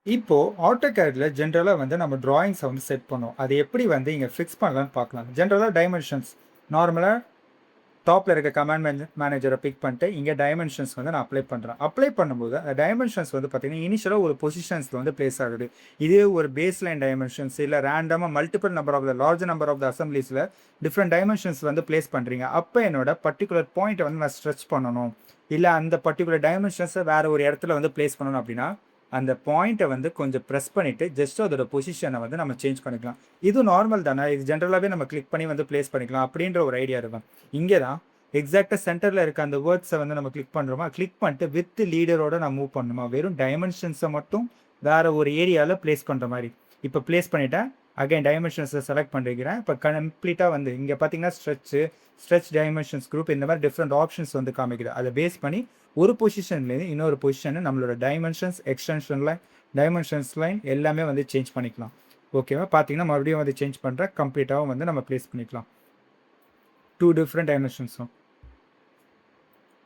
இப்போ AutoCADல ஜென்ரலா வந்து நம்ம டிராயிங்ஸ வந்து செட் பண்ணுவோம். அது எப்படி வந்து இங்க ஃபிக்ஸ் பண்ணலாம்னு பார்க்கலாம். ஜென்ரலா டைமென்ஷன்ஸ் நார்மலா டாப்ல இருக்க கமாண்ட் மேனேஜர பிக் பண்ணிட்டு, இங்க டைமென்ஷன்ஸ் வந்து நான் அப்ளை பண்றேன். அப்ளை பண்ணும்போது அந்த டைமென்ஷன்ஸ் வந்து பார்த்தீங்கன்னா, இனிஷியலா ஒரு பொசிஷன்ஸ்ல வந்து பிளேஸ் ஆகுது. இதே ஒரு பேஸ் லைன் டைமென்ஷன்ஸ் இல்ல ரேண்டமா multiple number of the large number of the அசெம்பிளிஸ்ல டிஃபரெண்ட் டைமென்ஷன்ஸ் வந்து பிளேஸ் பண்றீங்க. அப்ப என்னோட பர்ட்டிகுலர் பாயிண்ட்ட வந்து நான் ஸ்ட்ரெச் பண்ணணும். இல்ல அந்த பர்ட்டிகுலர் டைமென்ஷன்ஸ வேற ஒரு இடத்துல வந்து பிளேஸ் பண்ணணும் அப்படின்னா, அந்த பாயிண்ட்ட வந்து கொஞ்சம் பிரஸ் பண்ணிட்டு, ஜஸ்ட் அதோட பொசிஷன வந்து நம்ம சேஞ்ச் பண்ணிக்கலாம். இது நார்மல் தானே. இது ஜென்ரலாவே நம்ம கிளிக் பண்ணி வந்து பிளேஸ் பண்ணிக்கலாம் அப்படின்ற ஒரு ஐடியா இருக்கும். இங்க தான் எக்ஸாக்ட்டா சென்டர்ல இருக்க அந்த வேர்ட்ஸ வந்து நம்ம கிளிக் பண்றோமா, கிளிக் பண்ணிட்டு வித் லீடரோட நான் மூவ் பண்ணணுமா, வெறும் டைமென்ஷன்ஸ மட்டும் வேற ஒரு ஏரியால பிளேஸ் பண்ற மாரி. இப்ப பிளேஸ் பண்ணிட்டேன். அகைன் டைமென்ஷன்ஸ செலக்ட் பண்ணிக்கிறேன். இப்ப கம்ப்ளீட்டா வந்து இங்க பார்த்தீங்கன்னா ஸ்ட்ரெச் டைமென்ஷன்ஸ் குரூப் இந்த மாரி டிஃபரெண்ட் ஆப்ஷன்ஸ் வந்து காமிக்குது. அத பேஸ் பண்ணி ஒரு பொசிஷன்லேருந்து இன்னொரு பொசிஷன் நம்மளோட dimensions, extension line, dimensions line எல்லாமே வந்து சேஞ்ச் பண்ணிக்கலாம். ஓகேவா? பார்த்தீங்கன்னா மறுபடியும் வந்து சேஞ்ச் பண்றேன். கம்ப்ளீட்டாவும் வந்து நம்ம பிளேஸ் பண்ணிக்கலாம். 2 டிஃபரெண்ட் டைமென்ஷன்ஸும்.